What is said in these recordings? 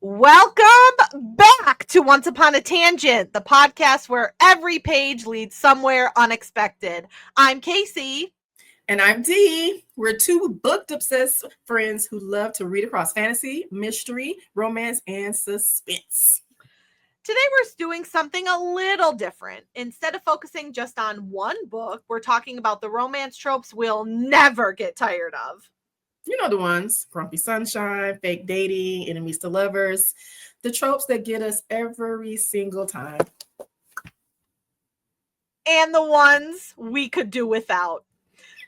Welcome back to Once Upon a Tangent, the podcast where every page leads somewhere unexpected. I'm Casey. And I'm Dee. We're two booked obsessed friends who love to read across fantasy, mystery, romance, and suspense. Today we're doing something a little different. Instead of focusing just on one book, we're talking about the romance tropes we'll never get tired of. You know the ones: grumpy sunshine, fake dating, enemies to lovers, the tropes that get us every single time. And the ones we could do without.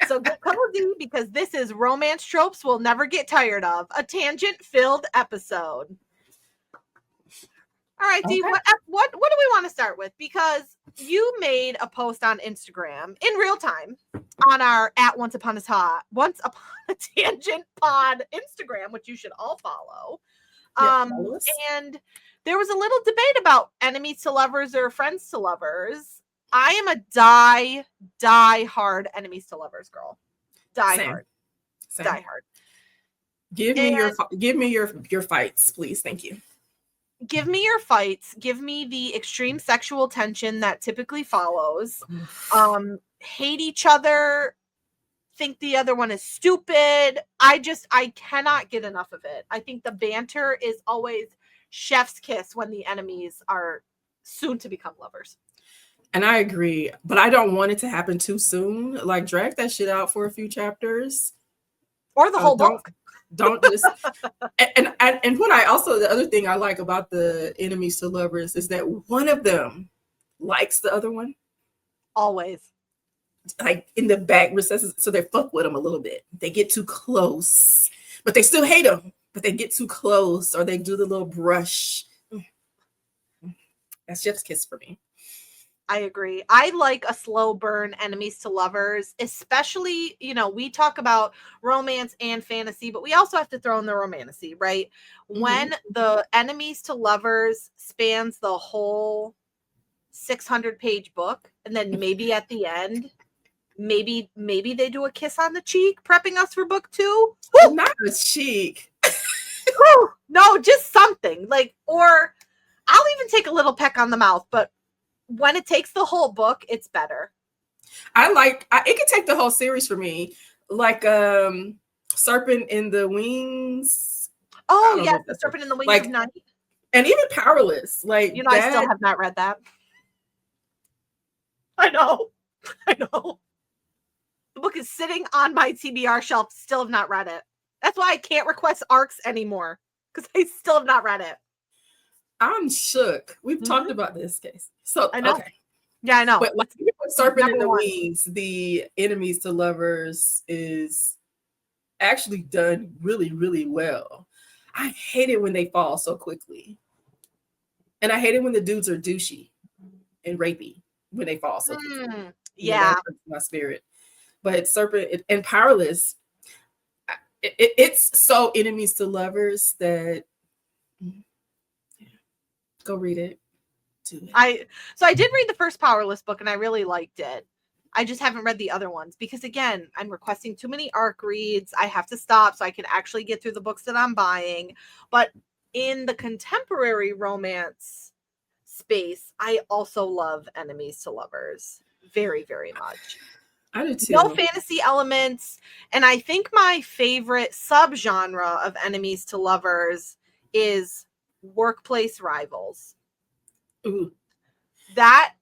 So get cozy because this is Romance Tropes We'll Never Get Tired of, a tangent-filled episode. All right, Dee, Okay. what do we want to start with? Because you made a post on Instagram in real time on our at Once Upon a Tangent pod Instagram, which you should all follow. Follow us. And there was a little debate about enemies to lovers or friends to lovers. I am a die hard enemies to lovers girl. Same. Die hard. Give me your fights, please. Thank you. Give me your fights. Give me the extreme sexual tension that typically follows. Hate each other. Think the other one is stupid. I cannot get enough of it. I think the banter is always chef's kiss when the enemies are soon to become lovers. And I agree, but I don't want it to happen too soon. Like, drag that shit out for a few chapters. Or the whole book. Don't just and what I also, the other thing I like about the enemies to lovers is that one of them likes the other one. Always. Like in the back recesses, so they fuck with them a little bit. They get too close, but they still hate them. But they get too close, or they do the little brush. That's chef's kiss for me. I agree. I like a slow burn enemies to lovers, especially, we talk about romance and fantasy, but we also have to throw in the romantasy, right? Mm-hmm. When the enemies to lovers spans the whole 600-page book, and then maybe at the end, maybe they do a kiss on the cheek, prepping us for book 2. Woo! Not a cheek. No, just something or I'll even take a little peck on the mouth, but when it takes the whole book, it's better. It can take the whole series for me. Like Serpent in the Wings. Oh, yes, the Serpent in the Wings of Night. And even Powerless. I still have not read that. I know. The book is sitting on my TBR shelf. Still have not read it. That's why I can't request ARCs anymore, because I still have not read it. I'm shook. We've talked about this case. So I know. Okay. Yeah, I know. But like Serpent in the Wings, the enemies to lovers is actually done really, really well. I hate it when they fall so quickly. And I hate it when the dudes are douchey and rapey when they fall so quickly. Yeah. That hurts my spirit. But Serpent and Powerless, it's so enemies to lovers that go read it. I did read the first Powerless book and I really liked it. I just haven't read the other ones because, again, I'm requesting too many ARC reads. I have to stop so I can actually get through the books that I'm buying. But in the contemporary romance space, I also love enemies to lovers very, very much. I do too. No fantasy elements. And I think my favorite subgenre of enemies to lovers is workplace rivals. Ooh. That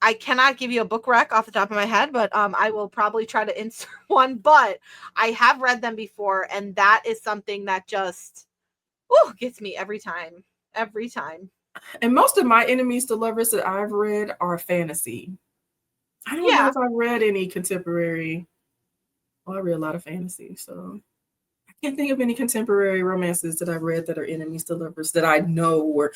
I cannot give you a book rec off the top of my head, but I will probably try to insert one. But I have read them before, and that is something that just gets me every time. Every time. And most of my enemies to lovers that I've read are fantasy. I don't know if I've read any contemporary. Well, I read a lot of fantasy, so I can't think of any contemporary romances that I've read that are enemies to lovers that I know were.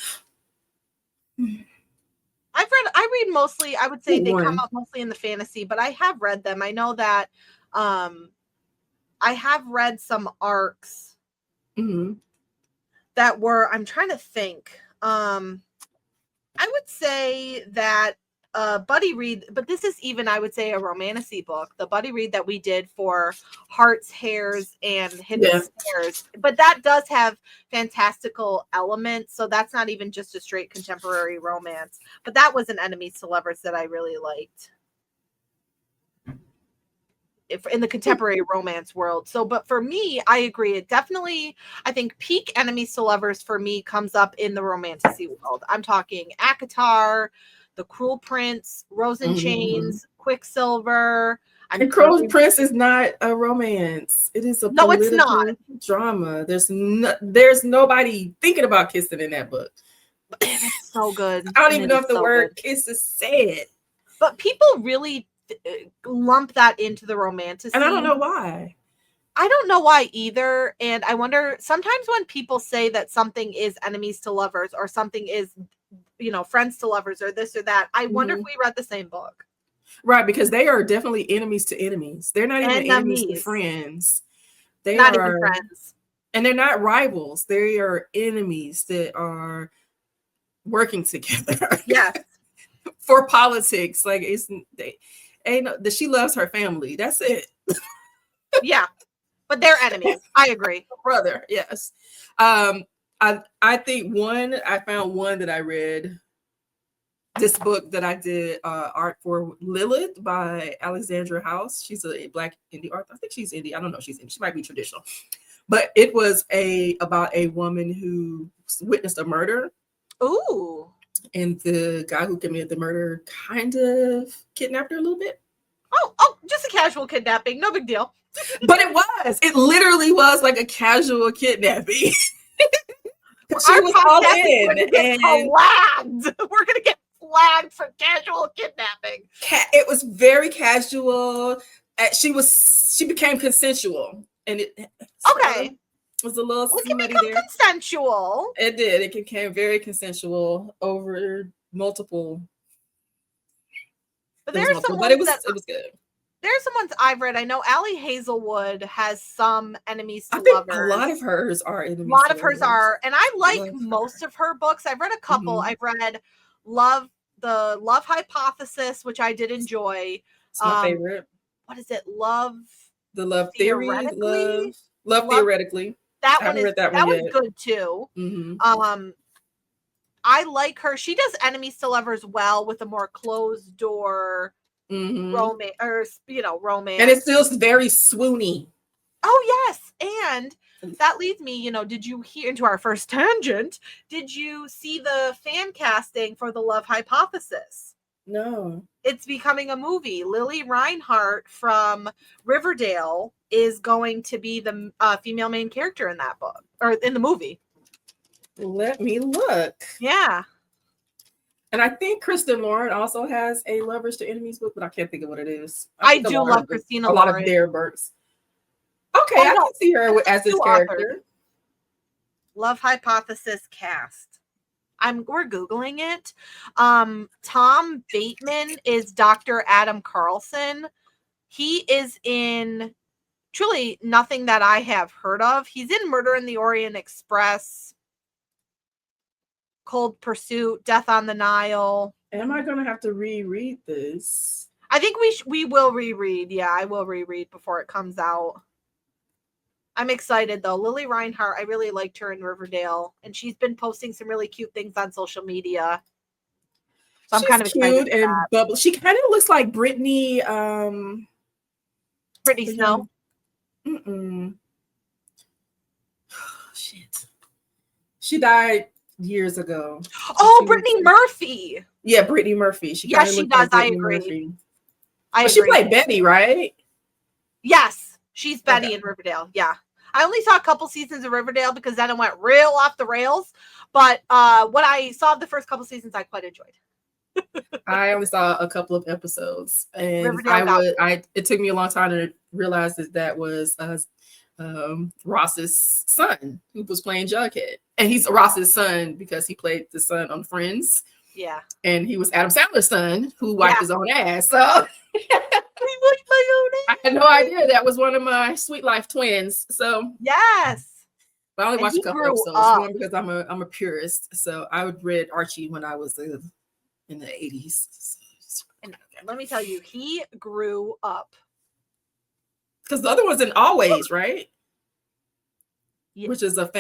I read mostly, I would say they come out mostly in the fantasy, but I have read them. I know that I have read some arcs that were, I'm trying to think. I would say that buddy read, but this is even, I would say, a romantasy book. The buddy read that we did for Hearts, Hairs, and Hidden Snares. But that does have fantastical elements, so that's not even just a straight contemporary romance. But that was an Enemies to Lovers that I really liked. In the contemporary romance world. So, but for me, I agree. It definitely, I think peak Enemies to Lovers for me comes up in the romantasy world. I'm talking ACOTAR, The Cruel Prince, Rose and Chains, Quicksilver. The Cruel Prince is not a romance. It is a it's not drama. There's nobody thinking about kissing in that book. It's so good. I don't even know if the word kiss is said. But people really lump that into the romantasy. And I don't know why. I don't know why either. And I wonder, sometimes when people say that something is Enemies to Lovers or something is, friends to lovers or this or that, I wonder if we read the same book. Right, because they are definitely enemies to enemies. They're not even enemies to friends. They are even friends. And they're not rivals. They are enemies that are working together. Yes. For politics. Like she loves her family. That's it. Yeah. But they're enemies. I agree. Brother, yes. I think I found one that I read. This book that I did art for, Lilith by Alexandra House. She's a Black indie author. I think she's indie. I don't know if she's indie. She might be traditional. But it was about a woman who witnessed a murder. Ooh. And the guy who committed the murder kind of kidnapped her a little bit. Oh, just a casual kidnapping. No big deal. But it literally was like a casual kidnapping. She was all in. We're going to get flagged for casual kidnapping. It was very casual. She became consensual. And it was a little smutty there. Consensual. It did. It became very consensual over multiple. But it was good. There's some ones I've read. I know Allie Hazelwood has some Enemies to Lovers. A lot of hers are enemies. A lot of hers are, and I like most of her books. I've read a couple. I've read the Love Hypothesis, which I did enjoy. It's my favorite. What is it? Love Theory. Love Theoretically. That one was good too. I like her. She does Enemies to Lovers well with a more closed door romance, romance. And it feels very swoony. Oh, yes. And that leads me, did you hear into our first tangent? Did you see the fan casting for the Love Hypothesis? No. It's becoming a movie. Lily Reinhart from Riverdale is going to be the female main character in that book, or in the movie. Let me look. Yeah. And I think Kristen Lauren also has a Lovers to Enemies book, but I can't think of what it is. I do love Christina Lauren. A lot of their books. Okay, I can see her as this character. Love Hypothesis cast. We're Googling it. Tom Bateman is Dr. Adam Carlson. He is in truly nothing that I have heard of. He's in Murder in the Orient Express, Cold Pursuit, Death on the Nile. Am I going to have to reread this? I think we will reread. Yeah, I will reread before it comes out. I'm excited though. Lily Reinhart, I really liked her in Riverdale, and she's been posting some really cute things on social media. So I'm kind of excited cute and bubbly. She kind of looks like Brittany. Brittany Snow. Oh, shit. She died years ago. Oh, Brittany Murphy. Yeah, Brittany Murphy. She does. I agree. She played Betty, right? Yes. She's Betty in Riverdale. Yeah. I only saw a couple seasons of Riverdale because then it went real off the rails. But what I saw the first couple seasons, I quite enjoyed. I only saw a couple of episodes, and it took me a long time to realize that was Ross's son who was playing Jughead, and he's Ross's son because he played the son on Friends. Yeah, and he was Adam Sandler's son who wiped his own ass. So I had no idea that was one of my Sweet Life twins. So yes. But I only watched a couple episodes. One because I'm a purist. So I would read Archie when I was in the 80s. And let me tell you, he grew up. Because the other one's in Always, right? Yeah. Which is a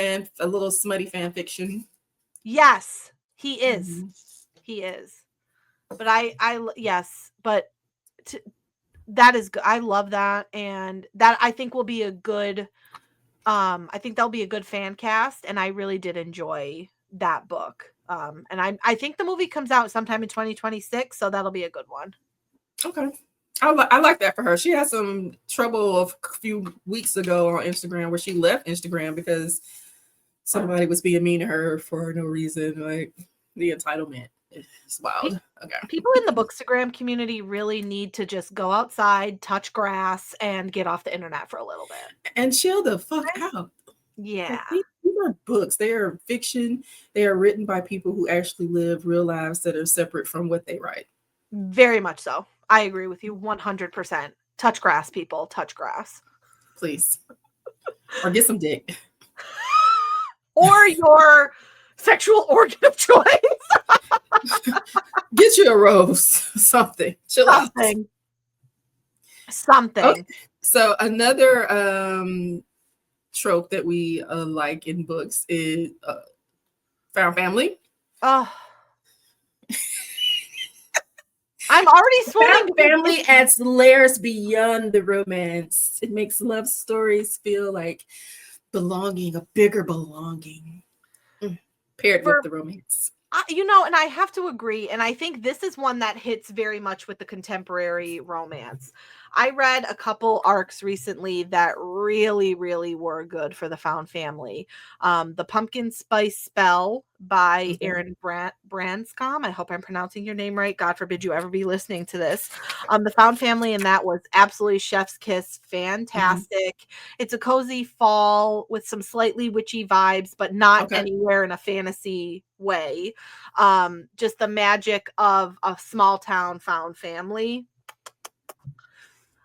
little smutty fan fiction. Yes, he is. He is. But yes, but that is good. I love that, and that I think will be a good. I think that'll be a good fan cast, and I really did enjoy that book. And I think the movie comes out sometime in 2026, so that'll be a good one. Okay. I like that for her. She had some trouble a few weeks ago on Instagram where she left Instagram because somebody was being mean to her for no reason. Like the entitlement is wild. Okay. People in the Bookstagram community really need to just go outside, touch grass, and get off the internet for a little bit. And chill the fuck out. Yeah. Like, these are books. They are fiction. They are written by people who actually live real lives that are separate from what they write. Very much so. I agree with you 100%. Touch grass, people. Touch grass. Please. Or get some dick. Or your sexual organ of choice. Get you a rose. Something. Chill out. Something. Okay. So another trope that we like in books is found family. Oh. I'm already swooning. Family adds layers beyond the romance. It makes love stories feel like belonging, a bigger belonging, paired with the romance. And I have to agree. And I think this is one that hits very much with the contemporary romance. I read a couple arcs recently that really, really were good for the found family. The Pumpkin Spice Spell by Aaron Branscombe. I hope I'm pronouncing your name right. God forbid you ever be listening to this. The found family in that was absolutely chef's kiss. Fantastic. It's a cozy fall with some slightly witchy vibes, but not anywhere in a fantasy way. Just the magic of a small town found family.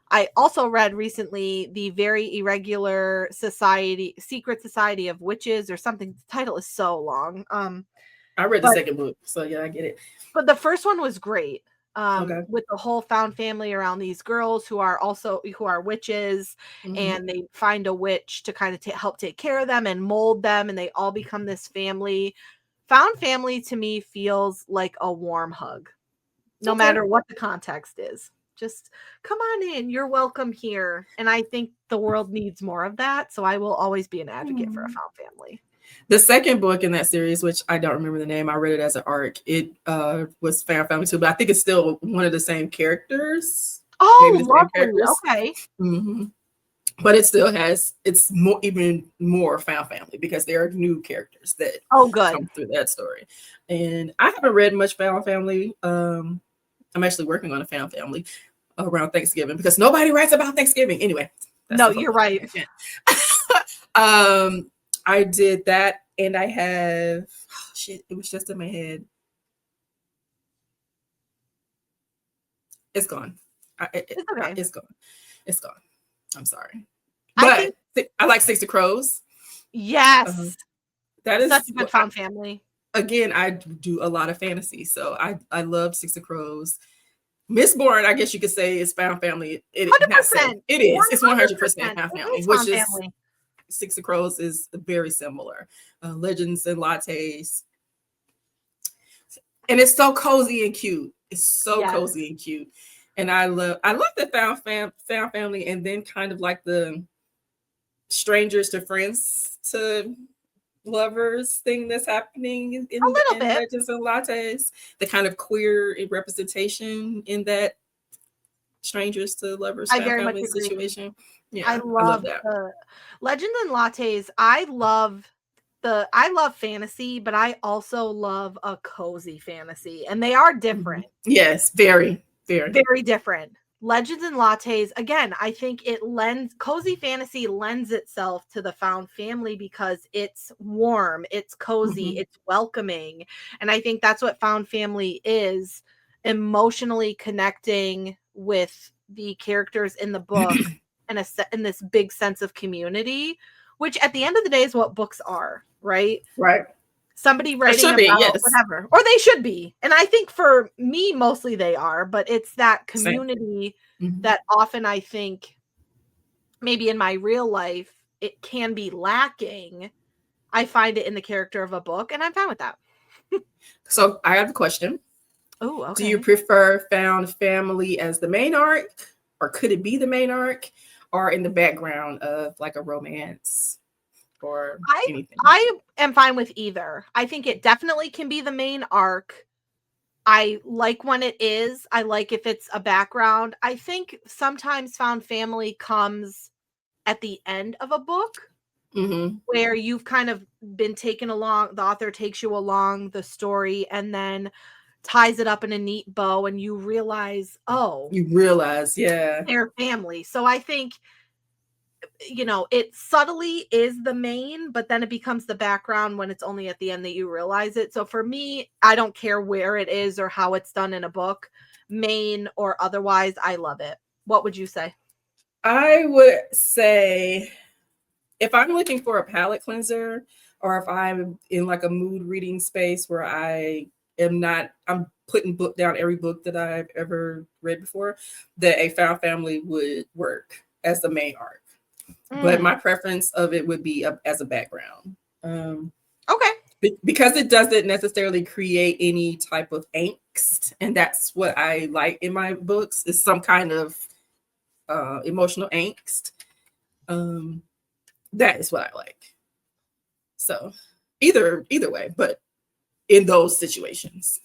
I also read recently the very irregular secret society of witches or something. The title is so long. I read the second book, so yeah, I get it. But the first one was great. With the whole found family around these girls who are witches, and they find a witch to kind of help take care of them and mold them, and they all become this family. Found family to me feels like a warm hug, no matter what the context is. Just come on in. You're welcome here. And I think the world needs more of that. So I will always be an advocate for a found family. The second book in that series, which I don't remember the name, I read it as an arc. It was found family too, but I think it's still one of the same characters. Oh, lovely. Okay. But it still has, it's more, even more found family because there are new characters that come through that story. And I haven't read much found family. I'm actually working on a found family around Thanksgiving because nobody writes about Thanksgiving. Anyway. No, you're right. I did that, and I have, it was just in my head. It's gone. It's gone. It's gone. I'm sorry. But I like Six of Crows. Yes. That is such a good found family. Again, I do a lot of fantasy, so I love Six of Crows. Mistborn, I guess you could say, is found family. 100%. It is. It's 100% found family, which is family. Six of Crows is very similar. Legends and Lattes. And it's so cozy and cute. It's so cozy and cute. And I love the found family, and then kind of like the strangers to friends to lovers thing that's happening in Legends and Lattes. The kind of queer representation in that strangers to lovers found family situation. Yeah, I love that. Legends and Lattes. I love fantasy, but I also love a cozy fantasy, and they are different. Yes, very, very, very different. Legends and Lattes, again, I think cozy fantasy lends itself to the found family because it's warm, it's cozy, it's welcoming. And I think that's what found family is, emotionally connecting with the characters in the book and in this big sense of community, which at the end of the day is what books are, right? Right. somebody writing should about be, yes. whatever, or they should be. And I think for me, mostly they are, but it's that Same. community that often I think maybe in my real life, it can be lacking. I find it in the character of a book, and I'm fine with that. So I have a question. Oh, okay. Do you prefer found family as the main arc, or could it be the main arc, or in the background of like a romance or anything? I am fine with either. I think it definitely can be the main arc. I like when it is. I like if it's a background. I think sometimes found family comes at the end of a book where you've kind of been taken along, the author takes you along the story and then ties it up in a neat bow, and you realize, yeah, they're family. So I think, it subtly is the main, but then it becomes the background when it's only at the end that you realize it. So for me, I don't care where it is or how it's done in a book, main or otherwise, I love it. What would you say? I would say if I'm looking for a palate cleanser, or if I'm in like a mood reading space where I'm putting down every book that I've ever read before, that a found family would work as the main arc. But my preference of it would be as a background. Okay. Because it doesn't necessarily create any type of angst. And that's what I like in my books, is some kind of emotional angst. That is what I like. So either way, but in those situations.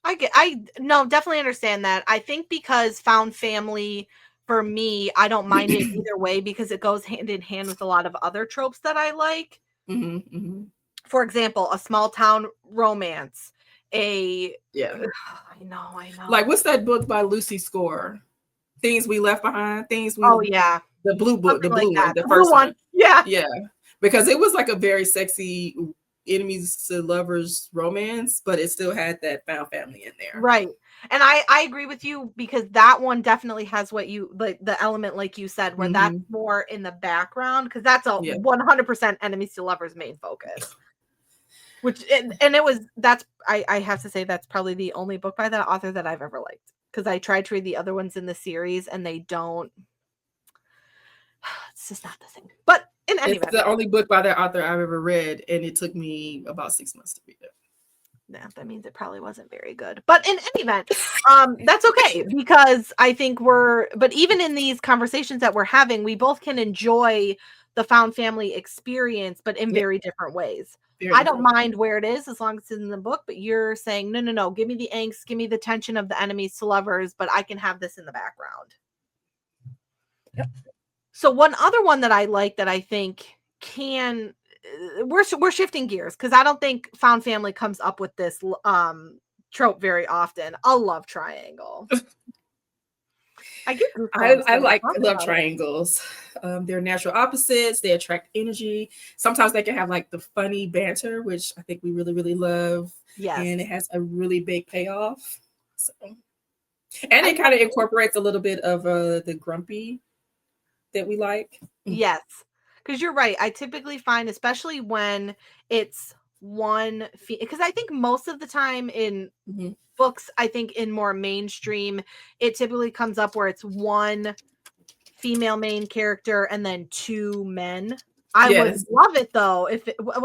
I definitely understand that. I think because found family, for me, I don't mind it either way because it goes hand in hand with a lot of other tropes that I like. For example, a small town romance, I know. Like, what's that book by Lucy Score? Things We Left Behind. The blue book, the blue one, the first one. Yeah. Because it was like a very sexy enemies to lovers romance, but it still had that found family in there. Right. And I agree with you, because that one definitely has what you like, the element like you said, where that's more in the background, because that's a 100% enemies to lovers main focus. Which I have to say that's probably the only book by that author that I've ever liked, because I tried to read the other ones in the series and they don't. It's just not the same. But in any event, it's the only book by that author I've ever read, and it took me about 6 months to read it. Yeah, that means it probably wasn't very good. But in any event, that's okay, because I think but even in these conversations that we're having, we both can enjoy the found family experience, but in very different ways. I don't mind where it is as long as it's in the book, but you're saying, no, give me the angst, give me the tension of the enemies to lovers, but I can have this in the background. Yep. So one other one that I like that I think we're shifting gears, because I don't think found family comes up with this trope very often. A love triangle. I love triangles. They're natural opposites. They attract energy. Sometimes they can have like the funny banter, which I think we really, really love. Yes. And it has a really big payoff. So, and it kind of incorporates a little bit of the grumpy that we like. Yes. Because you're right. I typically find, especially when it's one, because I think most of the time in books, I think in more mainstream, it typically comes up where it's one female main character and then two men. I would love it though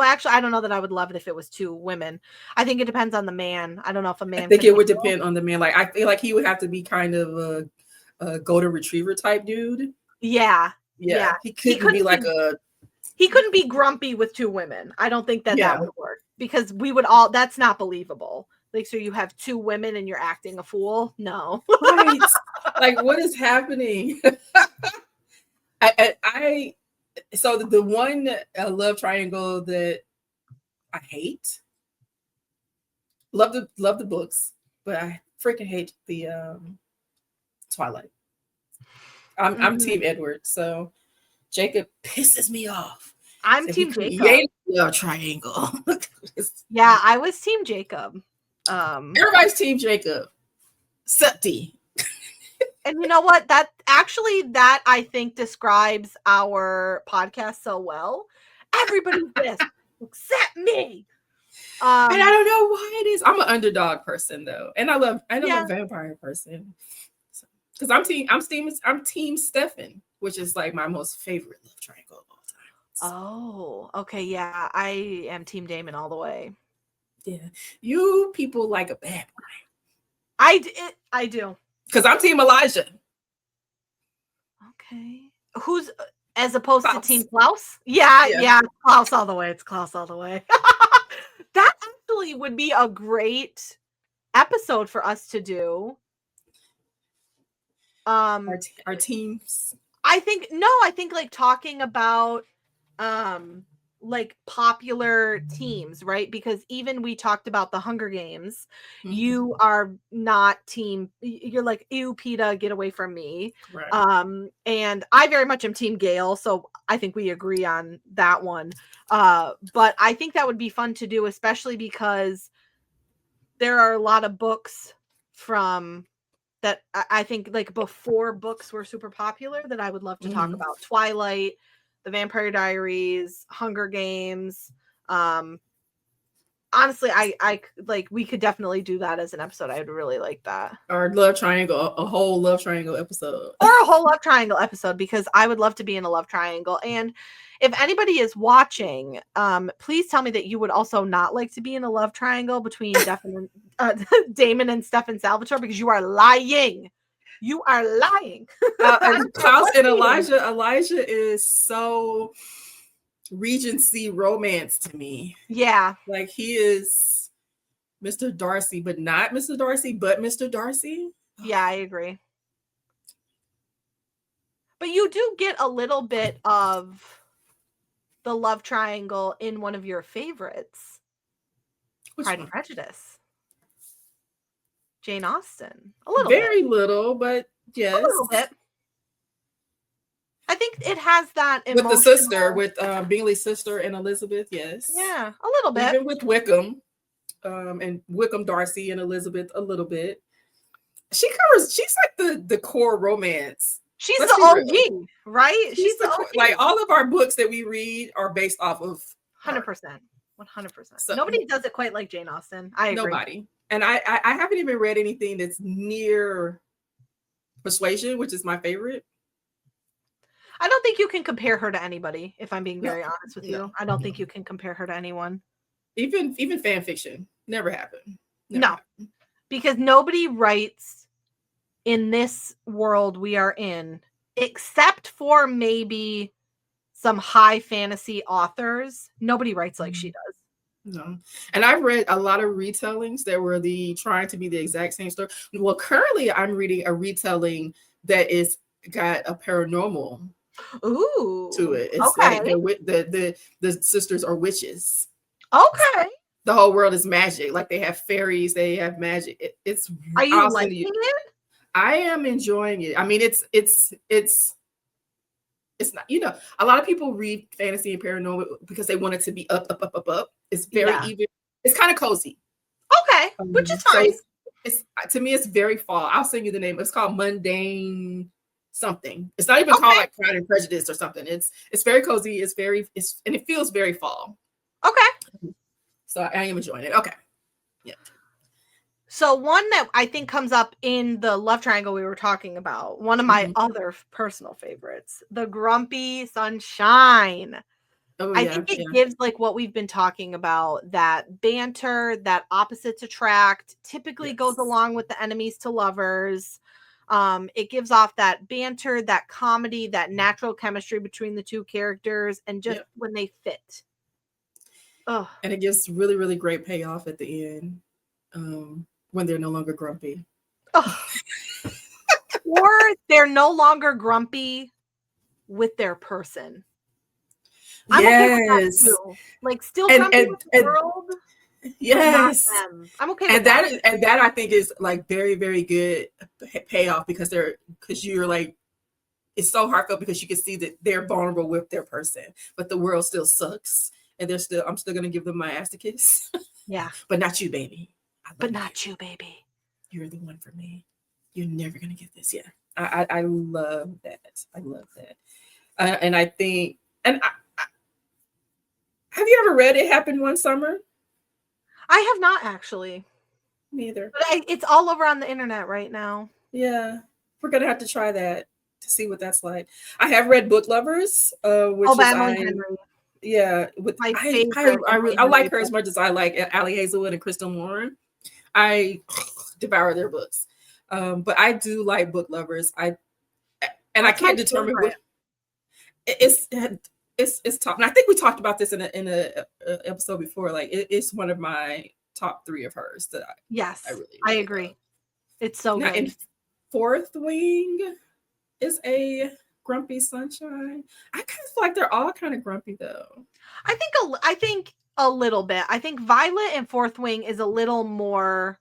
actually, I don't know that I would love it if it was two women. I think it depends on the man. I don't know if a man. I think it would depend on the man. Like, I feel like he would have to be kind of a golden retriever type dude. Yeah. He couldn't be like he couldn't be grumpy with two women. I don't think that would work, because we would that's not believable. Like, so you have two women and you're acting a fool? No. Right. Like, what is happening? So the one love triangle that I hate, love the books, but I freaking hate the Twilight. I'm Team Edward, so Jacob pisses me off. I'm Team Jacob. Love triangle. Yeah, I was Team Jacob. Everybody's Team Jacob. Septi. And you know what? That I think describes our podcast so well. Everybody's this except me. And I don't know why it is. I'm an underdog person though, and I'm a vampire person. Because I'm team Stefan, which is like my most favorite love triangle of all time. Oh, okay, yeah. I am Team Damon all the way. Yeah, you people like a bad boy. I do. Because I'm Team Elijah. Okay. Who's as opposed Klaus. to Team Klaus? Yeah, Klaus all the way. It's Klaus all the way. That actually would be a great episode for us to do. Our teams. I think like talking about like popular teams, right? Because even we talked about the Hunger Games. Mm-hmm. You are not team, you're like, ew, PETA, get away from me. Right. And I very much am Team Gale, so I think we agree on that one. But I think that would be fun to do, especially because there are a lot of books from that I think like before books were super popular that I would love to talk about. Twilight, The Vampire Diaries, Hunger Games. Honestly, I like we could definitely do that as an episode. I would really like that. Or love triangle, a whole love triangle episode. Or a whole love triangle episode, because I would love to be in a love triangle. And if anybody is watching, please tell me that you would also not like to be in a love triangle between Damon and Stefan Salvatore, because you are lying. You are lying. And Klaus and Elijah. Elijah is so Regency romance to me. Yeah. Like he is Mr. Darcy, but not Mr. Darcy, but Mr. Darcy. Yeah, I agree. But you do get a little bit of the love triangle in one of your favorites. Pride and Prejudice. Jane Austen. A little Very little, but yes. A little bit. I think it has that emotional... With the sister, with Bingley's sister and Elizabeth, yes. Yeah, a little bit. Even with Wickham, and Wickham, Darcy, and Elizabeth, a little bit. She's like the core romance. She's the OG, right? She's the OG. Like all of our books that we read are based off of 100%. 100%. So, nobody does it quite like Jane Austen. I agree. Nobody. And I haven't even read anything that's near Persuasion, which is my favorite. I don't think you can compare her to anybody, if I'm being very honest with you. I don't think you can compare her to anyone. Even fan fiction. Never happened. Because nobody writes in this world we are in, except for maybe some high fantasy authors. Nobody writes like she does. No. And I've read a lot of retellings that were trying to be the exact same story. Well, currently I'm reading a retelling that is got a paranormal to it. It's like the sisters are witches. Okay. The whole world is magic. Like they have fairies, they have magic. Are you liking it? I am enjoying it. I mean, it's not, a lot of people read fantasy and paranormal because they want it to be up. It's very even. It's kind of cozy. Okay, which is fine. So it's to me, it's very fall. I'll send you the name. It's called Mundane something. It's not even called like Pride and Prejudice or something. It's very cozy. And it feels very fall. Okay. So I am enjoying it. Okay. Yeah. So one that I think comes up in the love triangle we were talking about, one of my other personal favorites, the Grumpy Sunshine. I think it gives like what we've been talking about, that banter, that opposites attract, typically goes along with the enemies to lovers. It gives off that banter, that comedy, that natural chemistry between the two characters, and just when they fit. Oh. And it gives really, really great payoff at the end. When they're no longer grumpy. Oh. Or they're no longer grumpy with their person. I'm okay with that too. Like still grumpy with the world. Yes. I'm okay with that. And that I think is like very, very good payoff because you're like, it's so heartfelt because you can see that they're vulnerable with their person, but the world still sucks. And I'm still gonna give them my ass to kiss. Yeah. But not you, baby. But not you, baby. You're the one for me. You're never gonna get this. Yeah, I love that. I love that. And I think, have you ever read It Happened One Summer? I have not actually. Neither. But it's all over on the internet right now. Yeah, we're gonna have to try that to see what that's like. I have read Book Lovers, which by is Emily Henry. Yeah, with My favorite. I like her as much as I like Allie Hazelwood and Crystal Moore. I devour their books. But I do like Book Lovers. I can't determine what it's top. And I think we talked about this in a episode before. Like it's one of my top 3 of hers that I agree. Love. It's so now, good. In Fourth Wing is a Grumpy Sunshine. I kind of feel like they're all kind of grumpy though. I think a little bit. I think Violet and Fourth Wing is a little more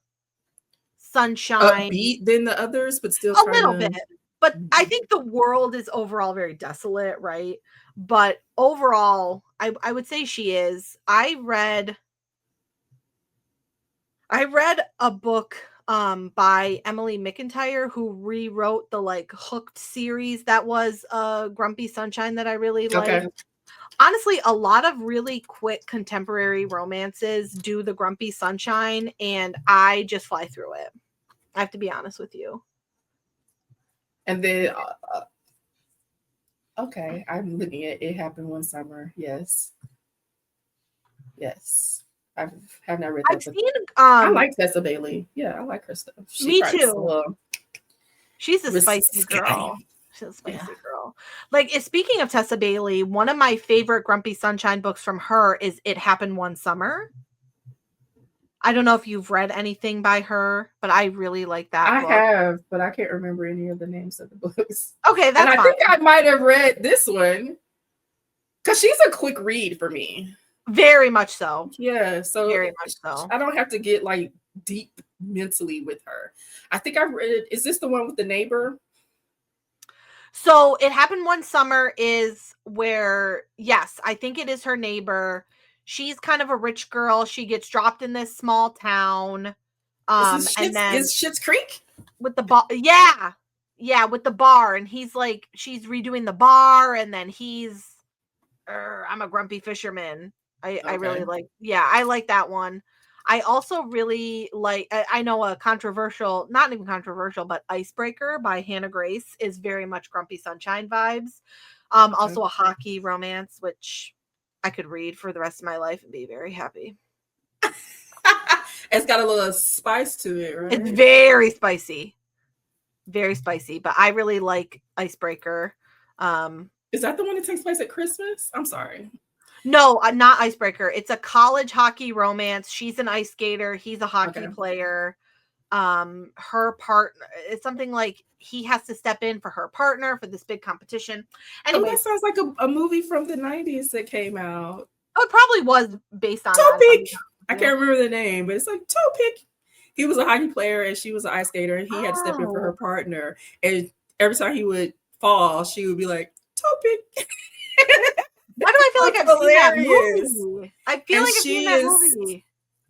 sunshine upbeat than the others, but still a little bit. But I think the world is overall very desolate, right? But overall, I would say she is. I read a book by Emily McIntyre, who rewrote the like Hooked series that was Grumpy Sunshine that I really liked. Honestly, a lot of really quick contemporary romances do the Grumpy Sunshine, and I just fly through it. I have to be honest with you. And then, okay, I'm looking at It Happened One Summer. Yes. I have not read that. I've seen, I like Tessa Bailey. Yeah, I like her stuff. Me too. She's a spicy girl. She's a spicy girl. Like, speaking of Tessa Bailey, one of my favorite Grumpy Sunshine books from her is It Happened One Summer. I don't know if you've read anything by her, but I really like that book. I have, but I can't remember any of the names of the books. Okay, that's fine. I think I might have read this one because she's a quick read for me. Very much so. Yeah, so very much so. I don't have to get like deep mentally with her. I think I read. Is this the one with the neighbor? So It Happened One Summer is where, yes, I think it is her neighbor. She's kind of a rich girl. She gets dropped in this small town. And then is Schitt's Creek with the bar? Yeah, with the bar, and he's like, she's redoing the bar, and then he's, I'm a grumpy fisherman. I really like. Yeah, I like that one. I also really like, I know a controversial, not even controversial, but Icebreaker by Hannah Grace is very much Grumpy Sunshine vibes. Also a hockey romance, which I could read for the rest of my life and be very happy. It's got a little spice to it, right? It's very spicy. Very spicy, but I really like Icebreaker. Is that the one that takes place at Christmas? I'm sorry. No, not Icebreaker. It's a college hockey romance. She's an ice skater. He's a hockey player. Her partner, it's something like he has to step in for her partner for this big competition. Anyway, that sounds like a movie from the 90s that came out. Oh, it probably was based on Topic. I can't remember the name, but it's like Topic. He was a hockey player and she was an ice skater, and he had to step in for her partner. And every time he would fall, she would be like, Topic. Why do I feel like I've seen that movie? I feel like I've seen that movie.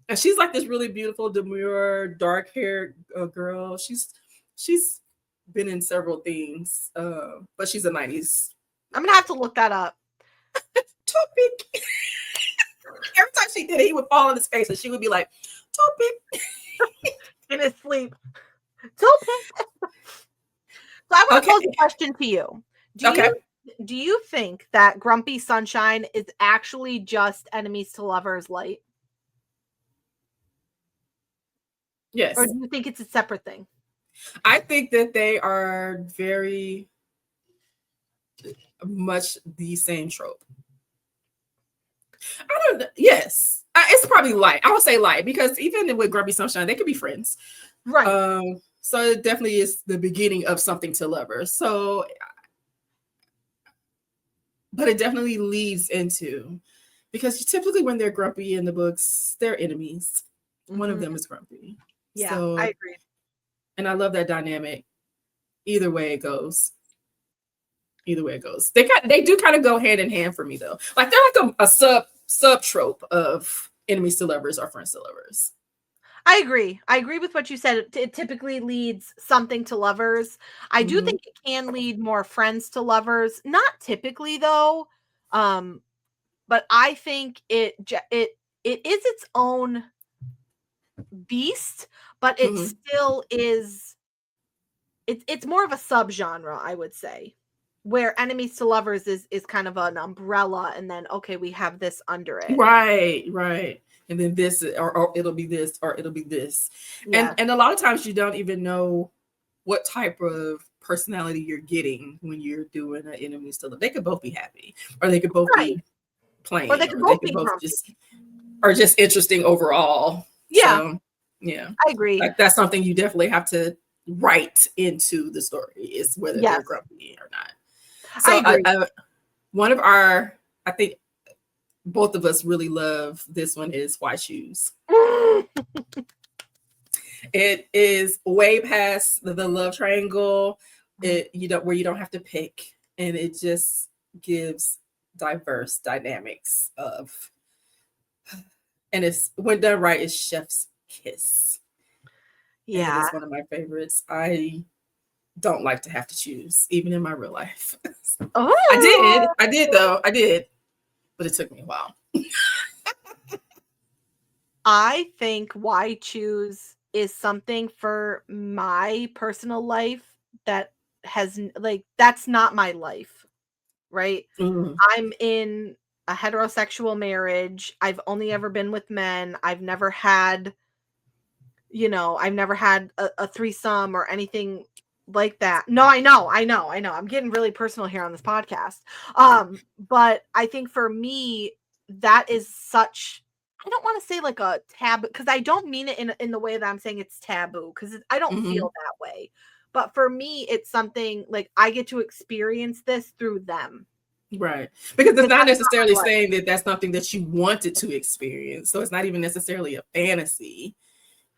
And she's like this really beautiful, demure, dark-haired girl. She's been in several things, but she's a 90s. I'm gonna have to look that up. Topic. Every time she did it, he would fall on his face, and she would be like, Topic. In his sleep. Topic. So I want to pose a question to you. Do you think that Grumpy Sunshine is actually just Enemies to Lovers light? Yes. Or do you think it's a separate thing? I think that they are very much the same trope. I don't know. Yes. It's probably light. I would say light, because even with Grumpy Sunshine, they could be friends. Right. So it definitely is the beginning of something to lovers. So, but it definitely leads into, because typically when they're grumpy in the books, they're enemies. Mm-hmm. One of them is grumpy. Yeah, so, I agree. And I love that dynamic. Either way it goes. They do kind of go hand in hand for me, though. Like they're like a sub trope of enemies to lovers or friends to lovers. I agree with what you said. It typically leads something to lovers. I do think it can lead more friends to lovers. Not typically, though. But I think it is its own beast, but it still is. It's more of a subgenre, I would say, where enemies to lovers is kind of an umbrella, and then okay, we have this under it. Right. And then this, or it'll be this, or it'll be this. Yeah. And a lot of times you don't even know what type of personality you're getting when you're doing an enemies to lovers. They could both be happy, or they could both be plain, or they could both be grumpy. just interesting overall. Yeah. So, yeah, I agree. Like that's something you definitely have to write into the story, is whether they're grumpy or not. So I agree. One of our, I think both of us really love this one, is Why Choose. It is way past the love triangle. Where you don't have to pick, and it just gives diverse dynamics of, and it's, when done right, it's chef's kiss. Yeah, and it is one of my favorites. I don't like to have to choose, even in my real life. I did, but it took me a while. I think Why Choose is something for my personal life that has, like, that's not my life, right? I'm in a heterosexual marriage. I've only ever been with men. I've never had, a threesome or anything like that. No, I know. I'm getting really personal here on this podcast. But I think for me, that is such, I don't want to say like a taboo, because I don't mean it in the way that I'm saying it's taboo, because I don't feel that way. But for me, it's something like I get to experience this through them. Right. Because it's not necessarily saying that that's something that you wanted to experience. So it's not even necessarily a fantasy.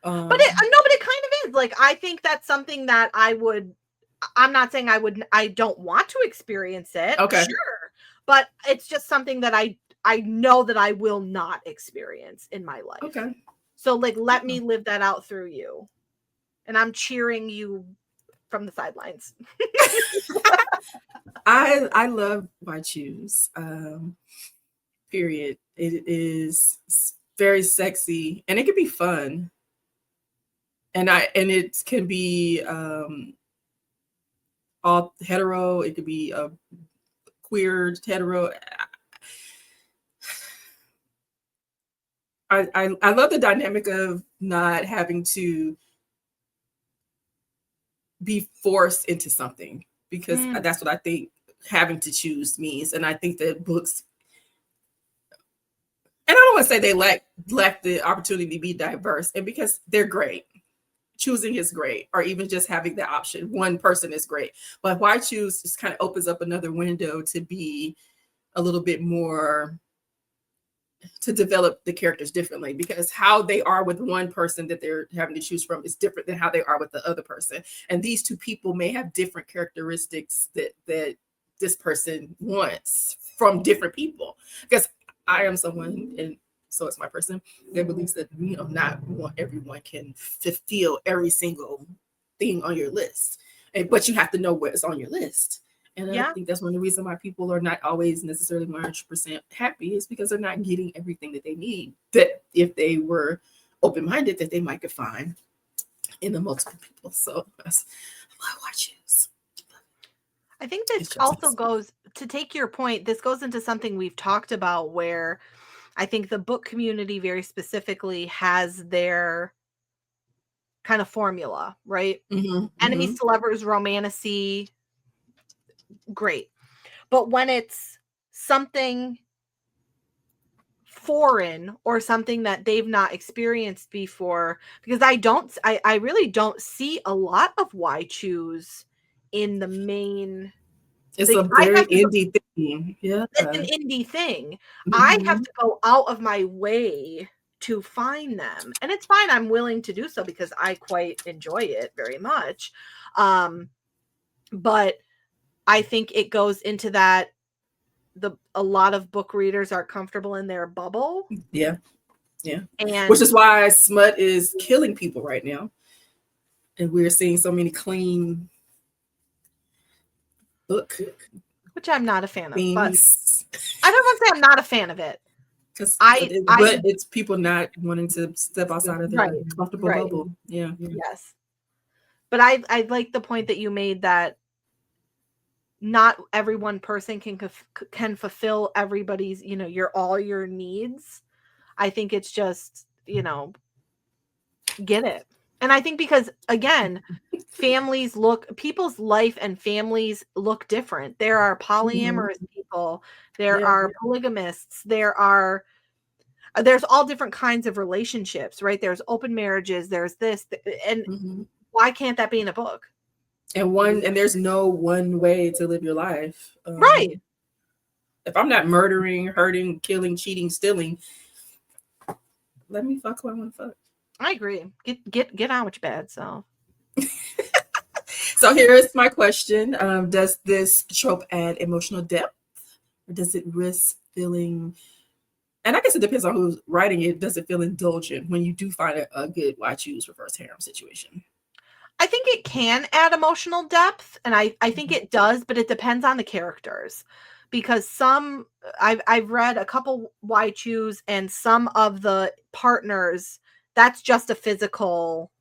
But it kind of is. Like, I think that's something that I'm not saying I don't want to experience it. Okay. Sure. But it's just something that I know that I will not experience in my life. Okay. So, like, let me live that out through you. And I'm cheering you from the sidelines. I love Why Choose. Period. It is very sexy, and it can be fun. And it can be all hetero. It could be a queer hetero. I love the dynamic of not having to be forced into something, because that's what I think having to choose means. And I think that books, and I don't want to say they lack the opportunity to be diverse, and because they're great. Choosing is great, or even just having the option. One person is great. But Why Choose just kind of opens up another window to be a little bit more, to develop the characters differently, because how they are with one person that they're having to choose from is different than how they are with the other person. And these two people may have different characteristics that this person wants from different people. Because I am someone, and so it's my person, that believes that, not everyone can fulfill every single thing on your list. But you have to know what's on your list. And I think that's one of the reasons why people are not always necessarily 100% happy, is because they're not getting everything that they need, that if they were open-minded, that they might could find in the multiple people. So that's Why Choose. I think this also goes, to take your point, this goes into something we've talked about, where I think the book community very specifically has their kind of formula, right? Enemies to lovers, romantasy, great. But when it's something foreign or something that they've not experienced before, because I really don't see a lot of Why Choose in the main. It's a very indie thing. Yeah. It's an indie thing. I have to go out of my way to find them. And it's fine. I'm willing to do so because I quite enjoy it very much. But I think it goes into that a lot of book readers are comfortable in their bubble. Yeah. Yeah. And which is why smut is killing people right now. And we're seeing so many clean book, which I'm not a fan of, themes. but I don't want to say I'm not a fan of it. But it's people not wanting to step outside of their comfortable bubble. Yeah. Yes. But I like the point that you made that not every one person can fulfill everybody's, all your needs. I think it's just, get it. And I think because, again, people's life and families look different. There are polyamorous people. There are polygamists. There's all different kinds of relationships, right? There's open marriages. There's this. And why can't that be in a book? And there's no one way to live your life. Right. If I'm not murdering, hurting, killing, cheating, stealing, let me fuck who I want to fuck. I agree. Get on with your bad self. So here's my question. Does this trope add emotional depth, or does it risk feeling, and I guess it depends on who's writing it, does it feel indulgent when you do find a good why choose reverse harem situation? I think it can add emotional depth, and I think it does, but it depends on the characters. Because I've read a couple why choose, and some of the partners, that's just a physical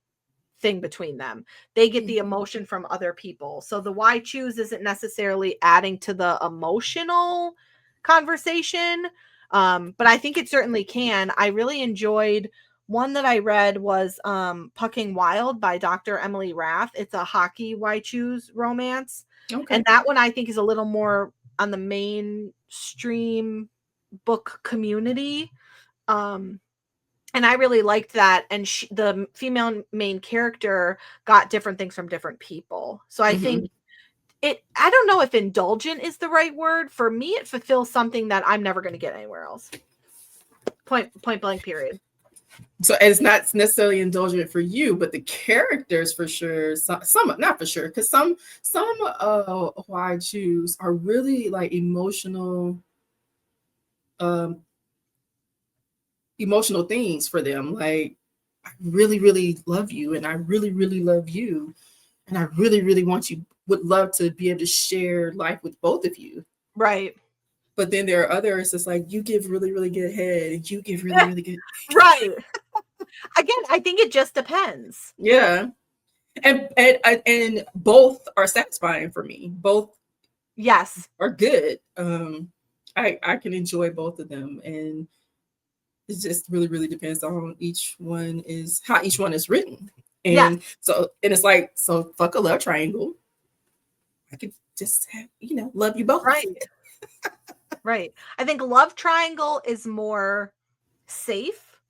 thing between them. They get the emotion from other people. So the why choose isn't necessarily adding to the emotional conversation. But I think it certainly can. I really enjoyed one that I read was Pucking Wild by Dr. Emily Rath. It's a hockey why choose romance. Okay. And that one I think is a little more on the mainstream book community. And I really liked that. And the female main character got different things from different people. So I think I don't know if indulgent is the right word. For me, it fulfills something that I'm never going to get anywhere else. Point blank, period. So it's not necessarily indulgent for you, but the characters for sure. Some not for sure, because some why choose are really like emotional things for them. Like, I really, really love you, and I really, really love you, and I really, really would love to be able to share life with both of you. Right. But then there are others that's like, you give really, really good head, and you give really, really good. Right. Again, I think it just depends. Yeah. And both are satisfying for me. Both are good. I can enjoy both of them, and it just really, really depends on how each one is written. And it's like, so fuck a love triangle. I could just have, love you both. Right. Right. I think love triangle is more safe.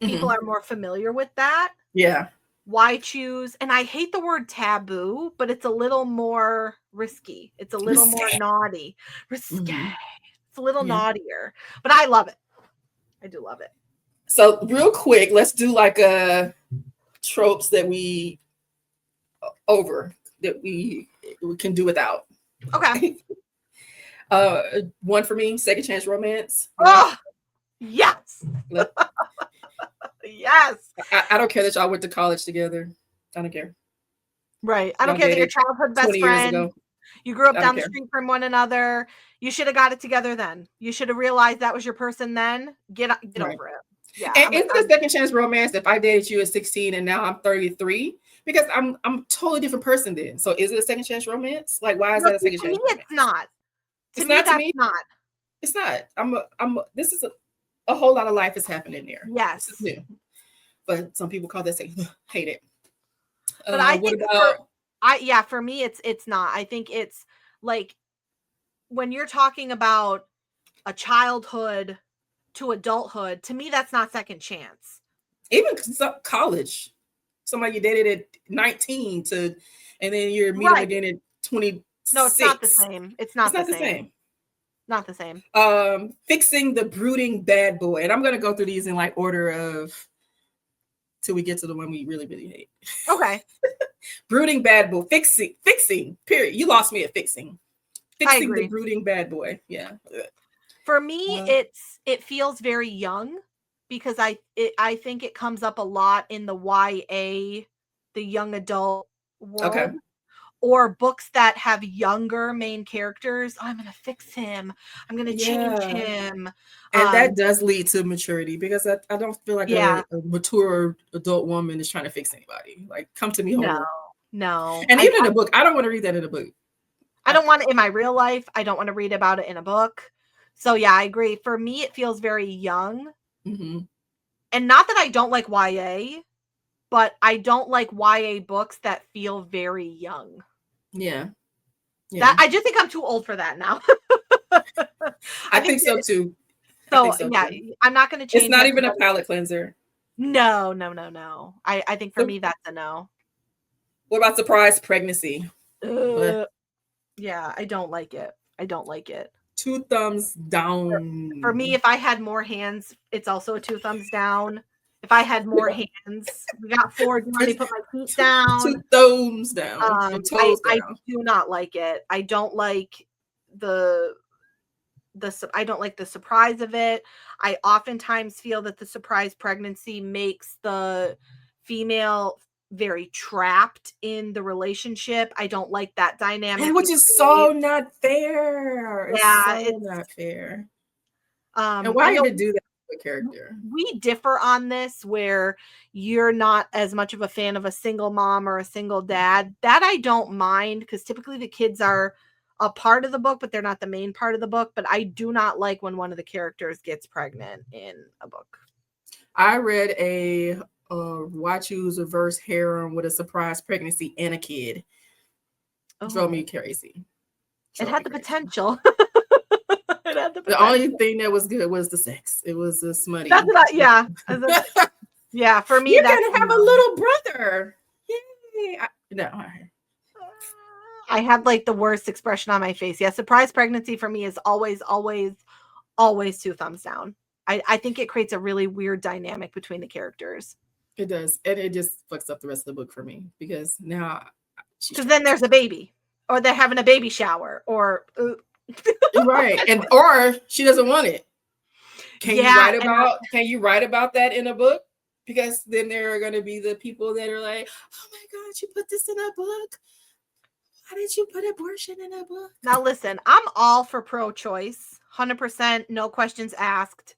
People are more familiar with that. Yeah. Why choose? And I hate the word taboo, but it's a little more risky. It's a little more naughty. Risque. It's a little naughtier, but I love it. I do love it. So real quick, let's do like a tropes that we can do without. Okay. One for me, second chance romance. Oh, yes. Yes. I don't care that y'all went to college together. I don't care. Right. I don't care that your childhood best friend. You grew up down the street from one another. You should have got it together then. You should have realized that was your person then. Get over it. Yeah. And it's a second chance romance if I dated you at 16 and now I'm 33, because I'm a totally different person then. So is it a second chance romance? Like, why is that a second chance romance? It's not. To me, it's not. This is a whole lot of life is happening there. Yes. This is new. But some people call that second. Hate it. But I think for me, it's not. I think it's like when you're talking about a childhood to adulthood, to me, that's not second chance. Even college, somebody you dated at 19 and then you're meeting again at 26. No, it's not the same. It's not the same. Not the same. Fixing the brooding bad boy. And I'm going to go through these in like order of till we get to the one we really, really hate. Okay. Brooding bad boy. Fixing, period. You lost me at fixing. Fixing the brooding bad boy. Yeah. For me, it feels very young because I think it comes up a lot in the YA, the young adult world. Okay. or books that have younger main characters. Oh, I'm going to fix him. I'm going to change him. And that does lead to maturity, because I don't feel like a mature adult woman is trying to fix anybody. Like, come to me whole. No. And even in a book, I don't want to read that in a book. I don't want it in my real life. I don't want to read about it in a book. So yeah, I agree. For me, it feels very young. Mm-hmm. And not that I don't like YA, but I don't like YA books that feel very young. Yeah. That I just think I'm too old for that now. I think so too. So yeah, I'm not going to change. It's not even a palate cleanser. No. I think for me, that's a no. What about surprise pregnancy? Yeah, I don't like it. 2 thumbs down. For me, if I had more hands, it's also a 2 thumbs down. If I had more hands, we got 4. Do you want me to put my feet down? 2 thumbs down. I do not like it. I don't like I don't like the surprise of it. I oftentimes feel that the surprise pregnancy makes the female very trapped in the relationship. I don't like that dynamic. Which is so not fair. Yeah, it's not fair. And why even do that to a character? We differ on this, where you're not as much of a fan of a single mom or a single dad. That I don't mind, because typically the kids are a part of the book, but they're not the main part of the book. But I do not like when one of the characters gets pregnant in a book. I read a Why Choose Reverse Harem with a surprise pregnancy and a kid. Drove me crazy. It had the potential. The only thing that was good was the sex. It was a smutty. That's not, yeah. Yeah, for me, you're gonna have a little brother. Yay! I have like the worst expression on my face. Yeah, surprise pregnancy for me is always 2 thumbs down. I think it creates a really weird dynamic between the characters. It does, and it just fucks up the rest of the book for me, because now, because then there's a baby, or they're having a baby shower, or right, or she doesn't want it. Can you write about that in a book? Because then there are going to be the people that are like, oh my God, you put this in a book. Why did you put abortion in a book? Now listen, I'm all for pro-choice, 100%, no questions asked.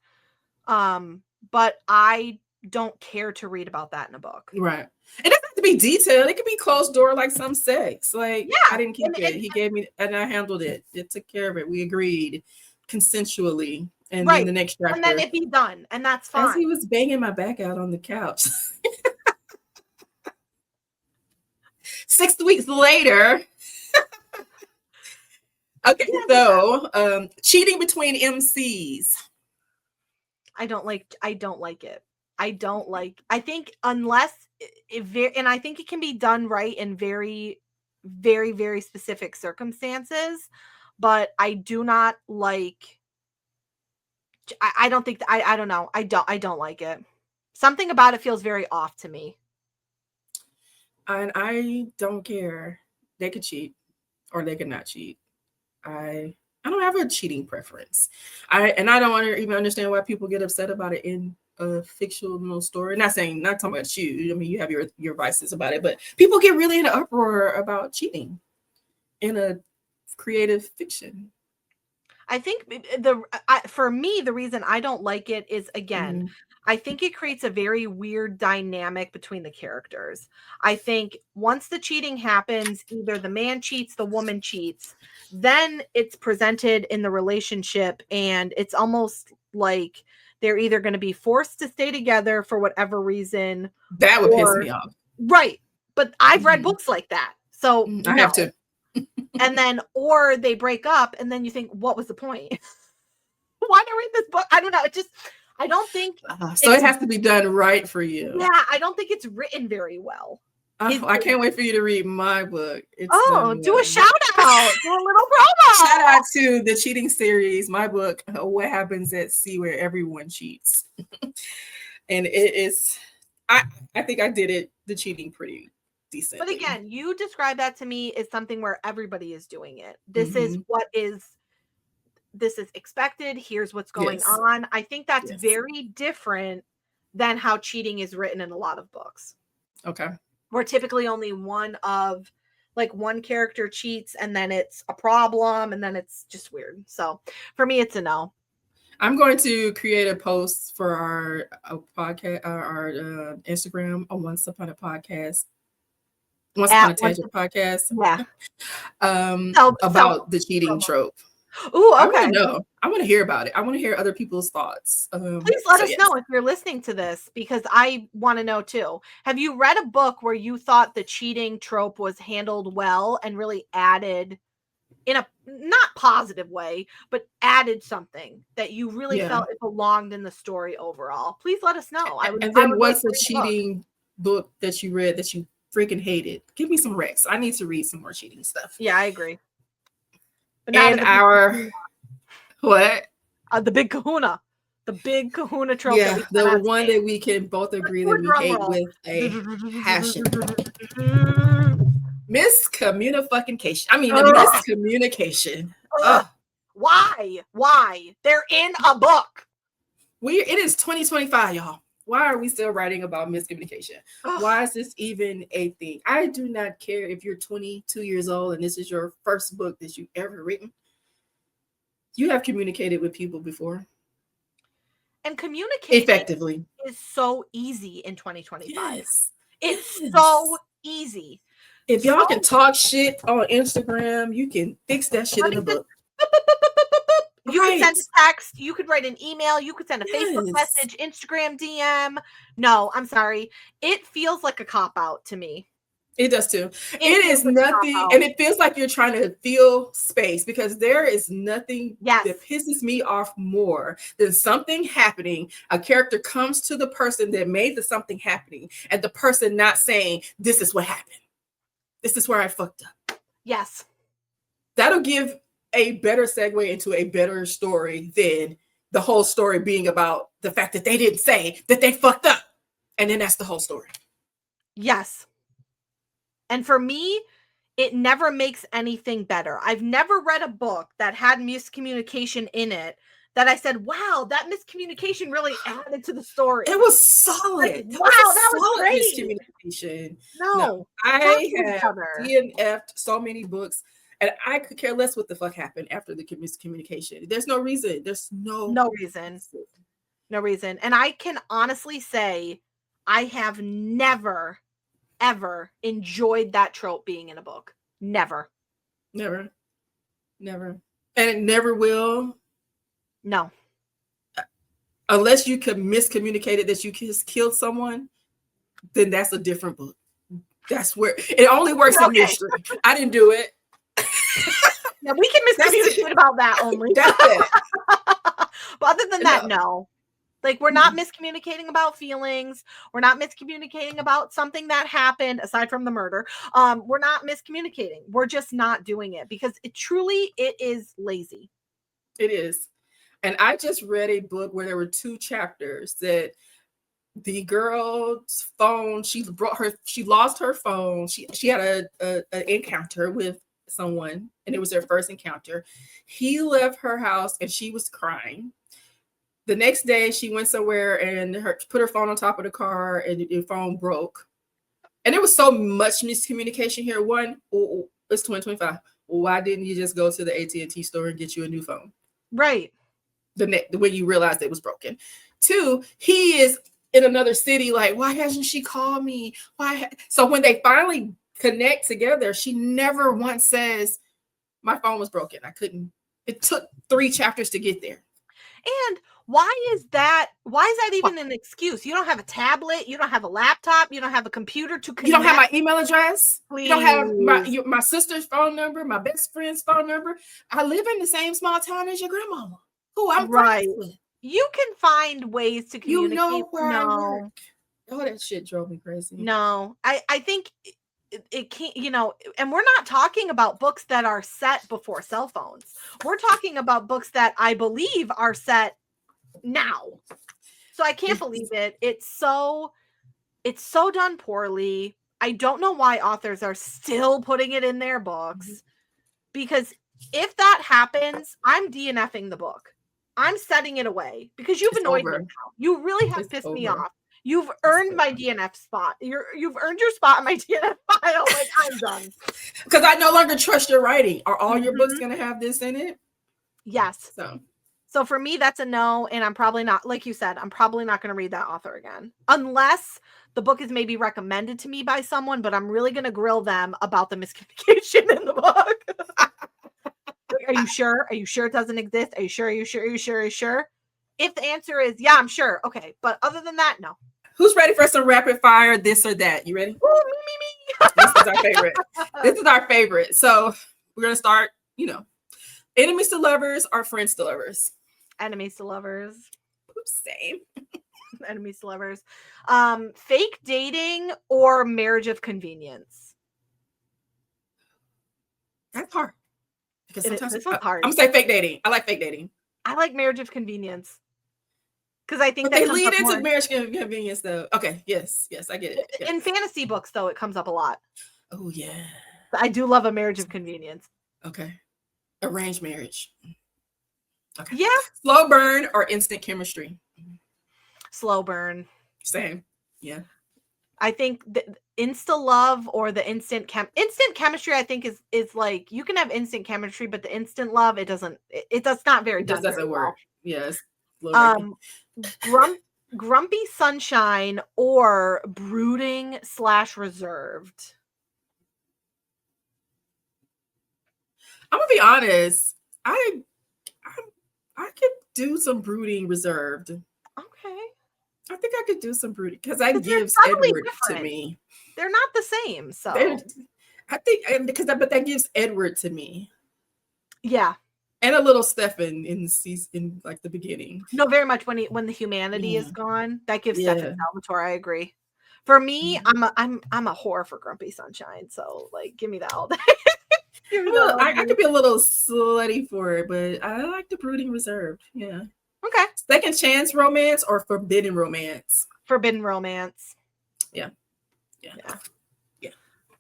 But I don't care to read about that in a book. Right. It doesn't have to be detailed. It could be closed door, like some sex. Like, I didn't keep it. He gave me, and I handled it. It took care of it. We agreed consensually. And then the next chapter. And then it be done. And that's fine. As he was banging my back out on the couch. 6 weeks later. Okay, so cheating between MCs. I don't like it. I think unless and I think it can be done right in very, very, very specific circumstances, but I do not like, I don't think I don't know. I don't like it. Something about it feels very off to me. And I don't care. They could cheat or they could not cheat. I don't have a cheating preference. I don't want to even understand why people get upset about it in a fictional story. Not talking about you. I mean, you have your vices about it, but people get really in an uproar about cheating in a creative fiction. I think for me, the reason I don't like it is, again, I think it creates a very weird dynamic between the characters. I think once the cheating happens, either the man cheats, the woman cheats, then it's presented in the relationship, and it's almost like they're either going to be forced to stay together for whatever reason. That would piss me off. Right. But I've read books like that. So I have to. And then, or they break up, and then you think, what was the point? Why did I read this book? I don't know. I don't think. So it has to be done right for you. Yeah, I don't think it's written very well. I can't wait for you to read my book. Do a shout out. Do a little promo. Shout out to the cheating series, my book, What Happens at Sea Where Everyone Cheats. And it is, I think I did it, the cheating, pretty decent. But again, you describe that to me as something where everybody is doing it. This is what this is expected. Here's what's going on. I think that's very different than how cheating is written in a lot of books. Okay. Where typically only one of like one character cheats and then it's a problem and then it's just weird. So for me, it's a no. I'm going to create a post for our podcast, our Instagram on Once Upon a Podcast, Once Upon a Tangent podcast. Yeah. About the cheating trope. Ooh, okay. I want to know. I want to hear about it. I want to hear other people's thoughts. Please let us know if you're listening to this, because I want to know too. Have you read a book where you thought the cheating trope was handled well and really added in a not positive way, but added something that you really felt it belonged in the story overall? Please let us know. What's a cheating book that you read that you freaking hated? Give me some recs. I need to read some more cheating stuff. Yeah, I agree. But and our what? The big kahuna. The big kahuna trope. Yeah, the one that we can both agree that we hate with a passion. Miscommunication. I mean, the miscommunication. Why? They're in a book. It is 2025, y'all. Why are we still writing about miscommunication? Why is this even a thing? I do not care if you're 22 years old and this is your first book that you've ever written. You have communicated with people before. And communicating effectively is so easy in 2025. Yes. It's so easy. If y'all can talk shit on Instagram, you can fix that shit in a book. You could send a text, you could write an email, you could send a Facebook message, Instagram DM. No, I'm sorry. It feels like a cop-out to me. It does too. It is nothing, and it feels like you're trying to fill space, because there is nothing that pisses me off more than something happening. A character comes to the person that made the something happening, and the person not saying, this is what happened. This is where I fucked up. Yes. That'll give a better segue into a better story than the whole story being about the fact that they didn't say that they fucked up. And then that's the whole story. Yes. And for me, it never makes anything better. I've never read a book that had miscommunication in it that I said, wow, that miscommunication really added to the story. It was solid. Wow, that was great. Miscommunication. No, I have DNF'd so many books, and I could care less what the fuck happened after the miscommunication. There's no reason. There's no reason. No reason. And I can honestly say I have never, ever enjoyed that trope being in a book. Never. And it never will. No. Unless you could miscommunicate it that you just killed someone, then that's a different book. That's where it only works in mystery. I didn't do it. Yeah, we can miscommunicate about that only. That's it. But other than that, no. Like, we're not miscommunicating about feelings. We're not miscommunicating about something that happened aside from the murder. We're not miscommunicating. We're just not doing it because it is lazy. It is. And I just read a book where there were 2 chapters that the girl's phone, she lost her phone. She had an encounter with someone, and it was their first encounter. He left her house and she was crying. The next day she went somewhere and put her phone on top of the car, and the phone broke. And there was so much miscommunication here. One, it's 2025. Why didn't you just go to the AT&T store and get you a new phone? Right. When you realized it was broken. 2, he is in another city. Like, why hasn't she called me? So when they finally connect together, she never once says, my phone was broken. I couldn't. It took 3 chapters to get there. And why is that even an excuse? You don't have a tablet, you don't have a laptop, you don't have a computer to connect. You don't have my email address. Please. You don't have my sister's phone number, my best friend's phone number. I live in the same small town as your grandmama, who I'm friends with. You can find ways to communicate. You know where I work. Oh, that shit drove me crazy. No, I think it can't, and we're not talking about books that are set before cell phones. We're talking about books that I believe are set now. So I can't believe it. It's so done poorly. I don't know why authors are still putting it in their books, because if that happens, I'm DNFing the book. I'm setting it away because you've annoyed me now. You really have pissed me off. You've earned my DNF spot. You've earned your spot in my DNF file. Like, I'm done. Because I no longer trust your writing. Are all your books going to have this in it? Yes. So for me, that's a no. And I'm probably not, like you said, I'm probably not going to read that author again. Unless the book is maybe recommended to me by someone, but I'm really going to grill them about the miscommunication in the book. Are you sure? Are you sure it doesn't exist? Are you sure? Are you sure? Are you sure? Are you sure? If the answer is, yeah, I'm sure. Okay. But other than that, no. Who's ready for some rapid fire, this or that? You ready? Ooh, me. This is our favorite. This is our favorite. So we're going to start, enemies to lovers or friends to lovers? Enemies to lovers. Oops, same. Enemies to lovers. Fake dating or marriage of convenience? That's hard. Because sometimes this one's hard. I'm going to say fake dating. I like fake dating. I like marriage of convenience. Because I think but they lead into marriage convenience, though. Okay, yes, I get it. Yes. In fantasy books, though, it comes up a lot. Oh, yeah. I do love a marriage of convenience. Okay. Arranged marriage. Okay. Yeah. Slow burn or instant chemistry? Slow burn. Same. Yeah. I think the insta love or the instant chemistry, I think is like, you can have instant chemistry, but the instant love, it does not very. It just doesn't work. Yes. Grumpy sunshine or brooding / reserved? I'm gonna be honest. I could do some brooding reserved. Okay. I think I could do some brooding because that gives Edward to me. They're not the same, so I think but that gives Edward to me. Yeah. And a little Stefan in like the beginning. No, very much when the humanity is gone, that gives Stefan Salvatore. I agree. For me, I'm a whore for Grumpy Sunshine, so like, give me that all day. I could be a little slutty for it, but I like the brooding reserved. Yeah. Okay. Second chance romance or forbidden romance? Forbidden romance. Yeah.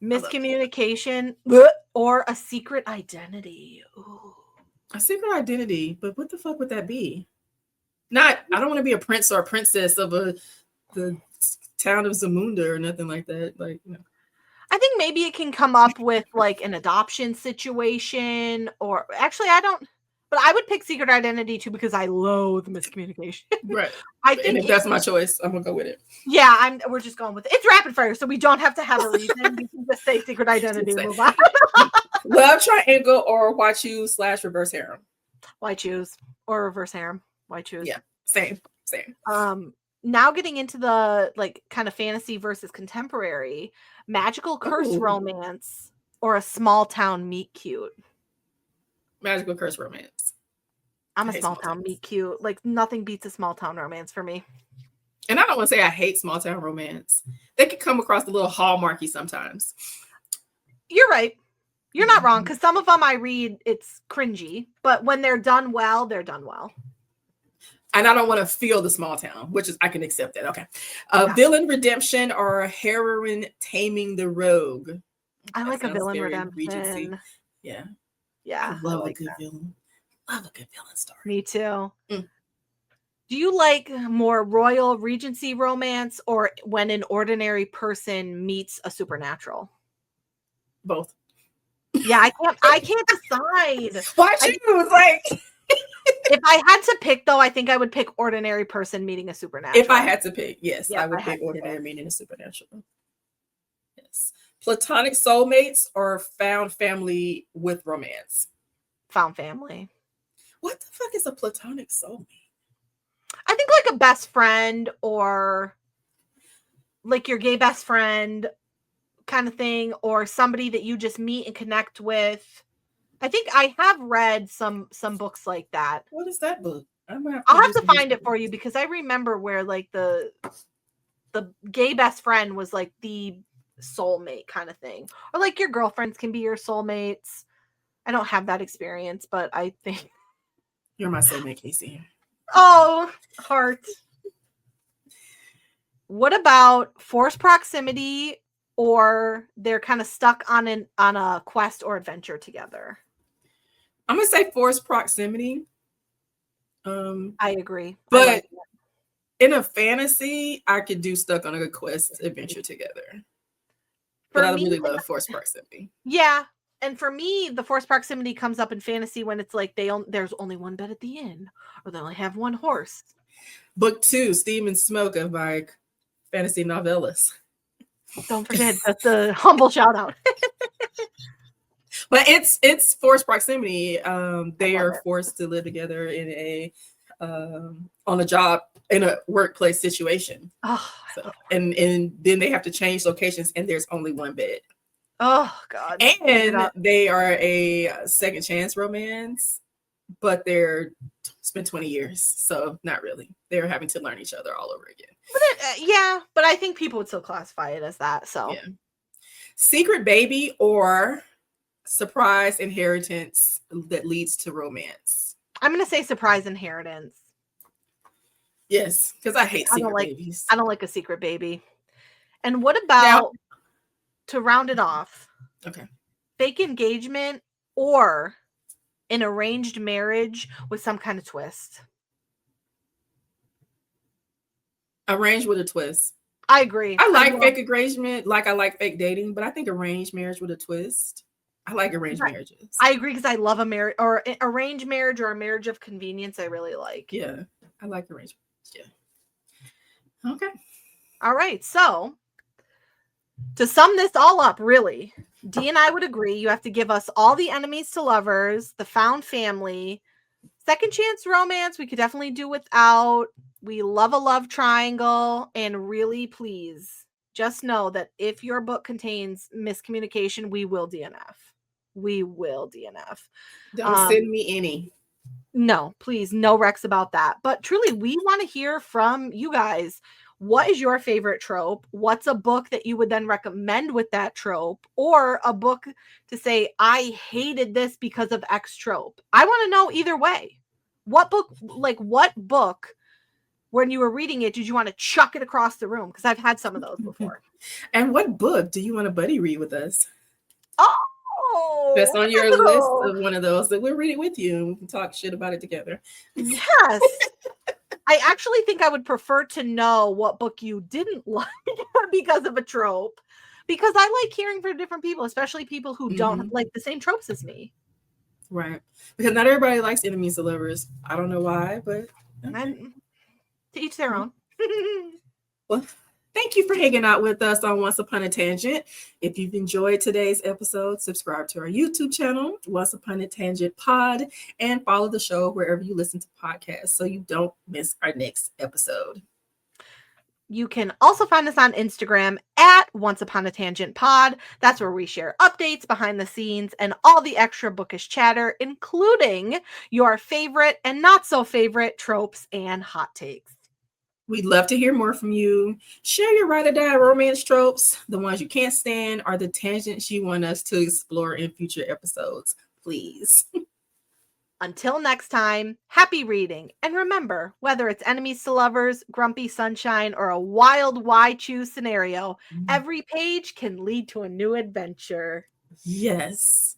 Miscommunication or a secret identity. Ooh. A secret identity, but what the fuck would that be? I don't want to be a prince or a princess of the town of Zamunda or nothing like that. Like, I think maybe it can come up with like an adoption situation, or actually I don't, but I would pick secret identity too because I loathe miscommunication. Right. I think if that's my choice, I'm gonna go with it. Yeah, we're just going with it. It's rapid fire, so we don't have to have a reason. We can just say secret identity and move on. Love triangle or why choose / reverse harem? Why choose or reverse harem? Why choose? Yeah, same. Now getting into the like kind of fantasy versus contemporary, magical curse romance or a small town meet cute? Magical curse romance. I'm a small town meet cute. Like, nothing beats a small town romance for me. And I don't want to say I hate small town romance. They can come across a little hallmarky sometimes. You're right. You're not wrong, because some of them I read, it's cringy, but when they're done well, they're done well. And I don't want to feel the small town, which is, I can accept that. Okay. Villain redemption or heroine taming the rogue? I like a villain redemption. Regency. Yeah. Yeah. I love a good villain. Love a good villain story. Me too. Do you like more royal Regency romance or when an ordinary person meets a supernatural? Both. Yeah, I can't decide. Why choose? Like, if I had to pick, though, I think I would pick ordinary person meeting a supernatural. If I had to pick, yes, I would pick ordinary meeting a supernatural. Yes. Platonic soulmates or found family with romance? Found family. What the fuck is a platonic soulmate? I think like a best friend or like your gay best friend kind of thing, or somebody that you just meet and connect with. I think I have read some books like that. What is that book? I'll have to find it for you because I remember where like the gay best friend was like the soulmate kind of thing, or like your girlfriends can be your soulmates. I don't have that experience, but I think you're my soulmate, Casey. Oh, heart. What about forced proximity, or they're kind of stuck on a quest or adventure together? I'm gonna say forced proximity. I agree. But in a fantasy, I could do stuck on a quest adventure together. But I really love forced proximity. Yeah. And for me, the forced proximity comes up in fantasy when it's like there's only one bed at the inn, or they only have one horse. Book 2, Steam and Smoke of my fantasy novellas. Don't forget the humble shout out. But it's forced proximity. They are forced to live together in a on a job, in a workplace situation. Oh, so, and then they have to change locations, and there's only one bed. Oh God! And they are a second chance romance, but it's been 20 years, so not really. They're having to learn each other all over again. But but I think people would still classify it as that. So, yeah. Secret baby or surprise inheritance that leads to romance. I'm gonna say surprise inheritance. Yes, because I hate secret babies. I don't like a secret baby. And what about, to round it off, okay, fake engagement or an arranged marriage with some kind of twist? Arranged with a twist. I agree. I like fake engagement, like I like fake dating, but I think arranged marriage with a twist. I like arranged marriages. I agree, because I love a marriage, or arranged marriage, or a marriage of convenience. I really like. Yeah, I like arranged. Yeah. Okay. All right. So to sum this all up, really, Dee and I would agree you have to give us all the enemies to lovers, the found family, second chance romance. We could definitely do without. We love a love triangle, and really, please just know that if your book contains miscommunication, we will DNF. We will DNF. Don't send me any. No, please, no Rex about that. But truly, we want to hear from you guys. What is your favorite trope? What's a book that you would then recommend with that trope? Or a book to say, I hated this because of X trope? I want to know either way. What book, when you were reading it, did you want to chuck it across the room? Because I've had some of those before. And what book do you want to buddy read with us? Oh, that's on your list of one of those that we'll read it with you and we can talk shit about it together. Yes. I actually think I would prefer to know what book you didn't like because of a trope, because I like hearing from different people, especially people who don't like the same tropes as me. Right. Because not everybody likes enemies to lovers. I don't know why, but to each their own. Well, thank you for hanging out with us on Once Upon a Tangent. If you've enjoyed today's episode, subscribe to our YouTube channel, Once Upon a Tangent Pod, and follow the show wherever you listen to podcasts so you don't miss our next episode. You can also find us on Instagram at Once Upon a Tangent Pod. That's where we share updates, behind the scenes, and all the extra bookish chatter, including your favorite and not so favorite tropes and hot takes. We'd love to hear more from you. Share your ride or die romance tropes, the ones you can't stand, or the tangents you want us to explore in future episodes, please. Until next time, happy reading. And remember, whether it's enemies to lovers, grumpy sunshine, or a wild why choose scenario, every page can lead to a new adventure. Yes.